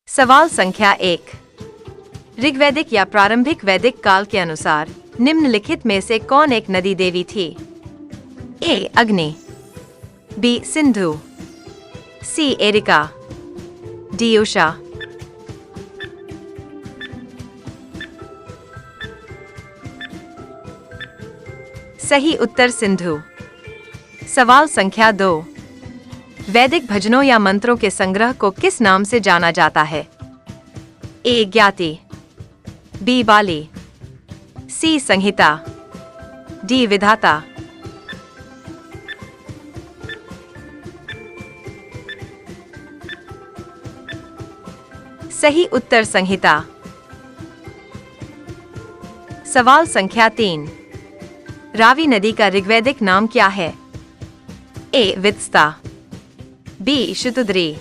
सवाल संख्या 1। ऋग्वैदिक या प्रारंभिक वैदिक काल के अनुसार निम्नलिखित में से कौन एक नदी देवी थी? A. Agni, B. Sindhu, C. एरिका, डी. उषा। सही उत्तर सिंधु। सवाल संख्या 2। वैदिक भजनों या मंत्रों के संग्रह को किस नाम से जाना जाता है? ए. ज्ञाति, बी. बाली, सी. संहिता, डी. विधाता। सही उत्तर संहिता। सवाल संख्या 3। रावी नदी का ऋग्वैदिक नाम क्या है? ए. वित्स्ता, बी. शुतुद्री,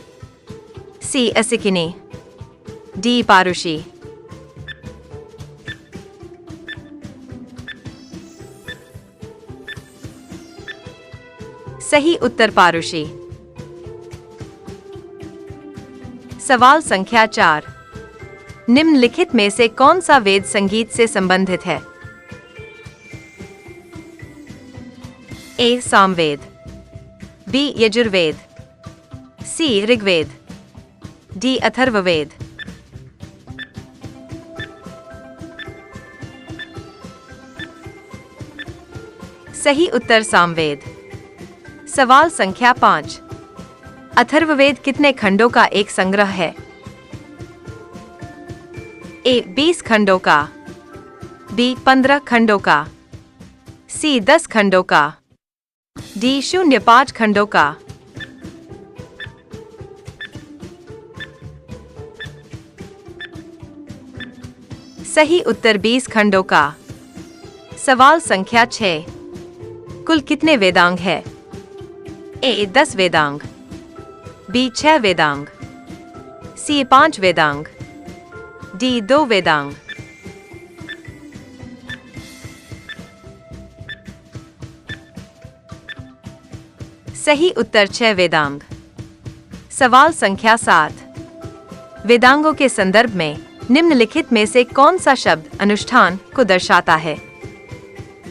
सी. असिकिनी, डी. पारुषी। सही उत्तर पारुषी। सवाल संख्या 4। निम्नलिखित में से कौन सा वेद संगीत से संबंधित है? ए. सामवेद, बी. यजुर्वेद, सी. ऋग्वेद, डी. अथर्ववेद। सही उत्तर सामवेद। सवाल संख्या 5। अथर्ववेद कितने खंडों का एक संग्रह है? ए. 20 खंडों का, बी. 15 खंडों का, सी. 10 खंडों का, डी. 05 खंडों का। सही उत्तर 20 खंडों का। सवाल संख्या 6। कुल कितने वेदांग है? ए. 10 वेदांग, बी. 6 वेदांग, सी. 5 वेदांग, डी. 2 वेदांग। सही उत्तर 6 वेदांग। सवाल संख्या 7। वेदांगों के संदर्भ में निम्नलिखित में से कौन सा शब्द अनुष्ठान को दर्शाता है?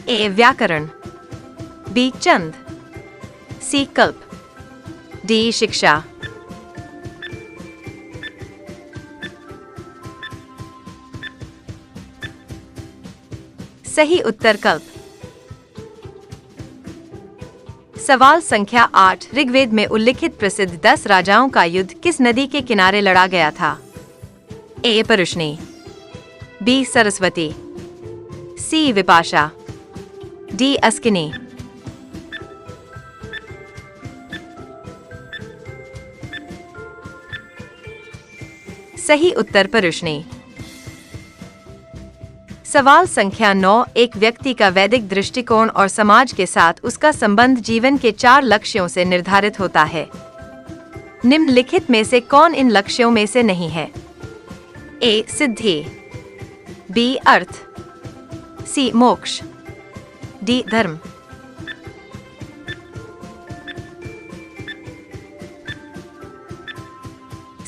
ए. व्याकरण, बी. छंद, सी. कल्प, डी. शिक्षा। सही उत्तर कल्प। सवाल संख्या 8। ऋग्वेद में उल्लिखित प्रसिद्ध 10 राजाओं का युद्ध किस नदी के किनारे लड़ा गया था? ए. परुष्णी, बी. सरस्वती, सी. विपाशा, डी. अस्किनी। सही उत्तर परुष्णी। सवाल संख्या 9। एक व्यक्ति का वैदिक दृष्टिकोण और समाज के साथ उसका संबंध जीवन के 4 लक्ष्यों से निर्धारित होता है। निम्नलिखित में से कौन इन लक्ष्यों में से नहीं है? ए. सिद्धि, बी. अर्थ, सी. मोक्ष, डी. धर्म।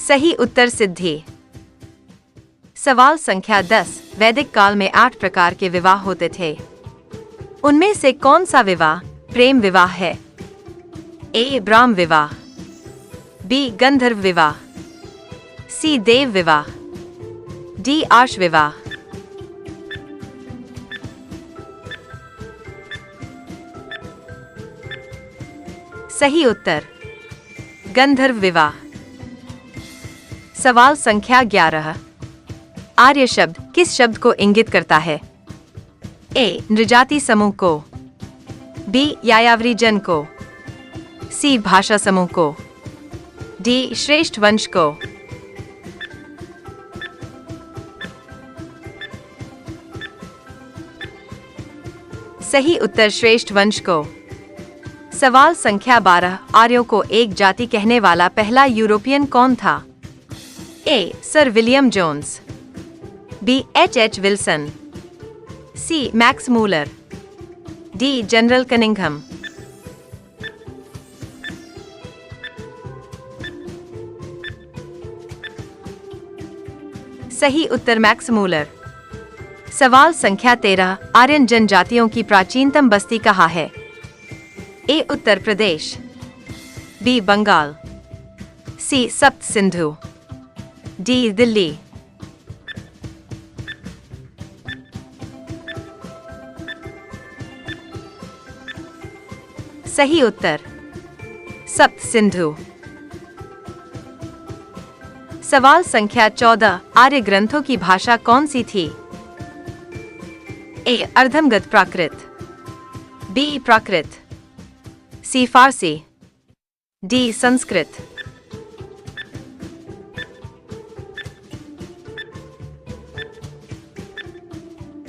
सही उत्तर सिद्धि। सवाल संख्या 10। वैदिक काल में 8 प्रकार के विवाह होते थे। उनमें से कौन सा विवाह प्रेम विवाह है? ए. ब्राह्म विवाह, बी. गंधर्व विवाह, सी. देव विवाह, डी. आश विवाह। सही उत्तर गंधर्व विवाह। सवाल संख्या 11। आर्य शब्द किस शब्द को इंगित करता है? ए. नृजाति समूह को, बी. यायावरी जन को, सी. भाषा समूह को, डी. श्रेष्ठ वंश को। सही उत्तर श्रेष्ठ वंश को। सवाल संख्या 12। आर्यों को एक जाति कहने वाला पहला यूरोपियन कौन था? A. Sir William Jones, B. H. Wilson, C. Max Muller, D. General Cunningham. सही उत्तर मैक्स मूलर। सवाल संख्या 13, आर्यन जनजातियों की प्राचीनतम बस्ती कहाँ है? ए उत्तर प्रदेश, बी बंगाल, सी सप्त सिंधु, डी दिल्ली। सही उत्तर सप्त सिंधु। सवाल संख्या 14, आर्य ग्रंथों की भाषा कौन सी थी? ए अर्धमगत प्राकृत, बी प्राकृत, सी फारसी, डी संस्कृत।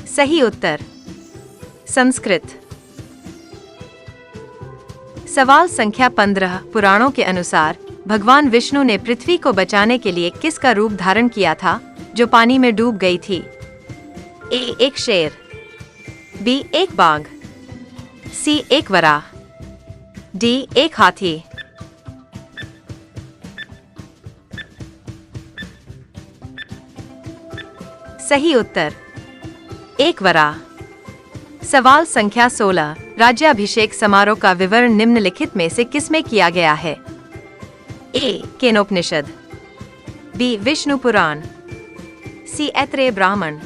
सही उत्तर संस्कृत। सवाल संख्या 15, पुराणों के अनुसार भगवान विष्णु ने पृथ्वी को बचाने के लिए किसका रूप धारण किया था जो पानी में डूब गई थी? ए एक शेर, बी एक बाघ, सी एक वराह, डी एक हाथी। सही उत्तर एक वराह। सवाल संख्या 16, राज्याभिषेक समारोह का विवरण निम्नलिखित में से किसमें किया गया है? ए केनोपनिषद, बी विष्णु पुराण, सी ऐत्रेय ब्राह्मण,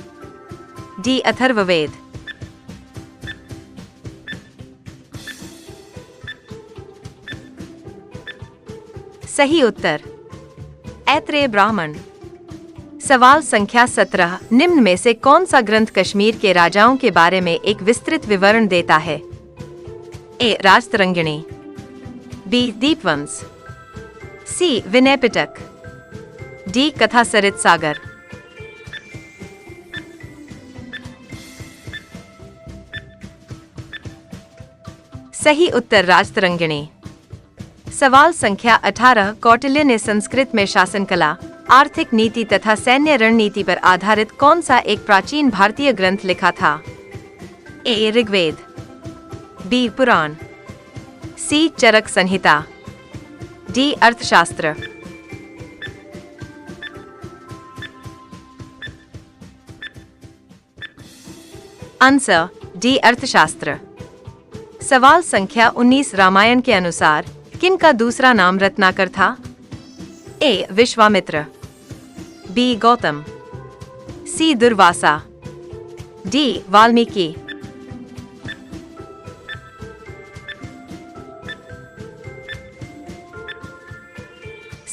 डी अथर्ववेद। सही उत्तर ऐत्रेय ब्राह्मण। सवाल संख्या 17, निम्न में से कौन सा ग्रंथ कश्मीर के राजाओं के बारे में एक विस्तृत विवरण देता है? ए राजतरंगिणी, बी दीपवंश, सी विनय पिटक, डी कथा सरित सागर। सही उत्तर राजतरंगिणी। सवाल संख्या 18, कौटिल्य ने संस्कृत में शासन कला, आर्थिक नीति तथा सैन्य रणनीति पर आधारित कौन सा एक प्राचीन भारतीय ग्रंथ लिखा था? ए ऋग्वेद, बी पुराण, सी चरक संहिता, डी अर्थशास्त्र। आंसर डी अर्थशास्त्र। सवाल संख्या 19, रामायण के अनुसार किन का दूसरा नाम रत्नाकर था? ए विश्वामित्र, बी गौतम, सी दुर्वासा, डी वाल्मीकि।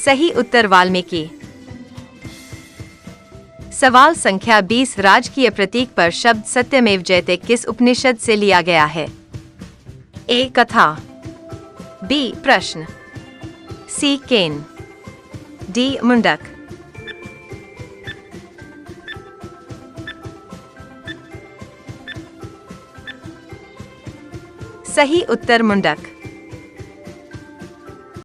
सही उत्तर वाल्मीकि। सवाल संख्या 20, राजकीय प्रतीक पर शब्द सत्यमेव जयते किस उपनिषद से लिया गया है? ए कथा, बी प्रश्न, सी केन, डी मुंडक। सही उत्तर मुंडक।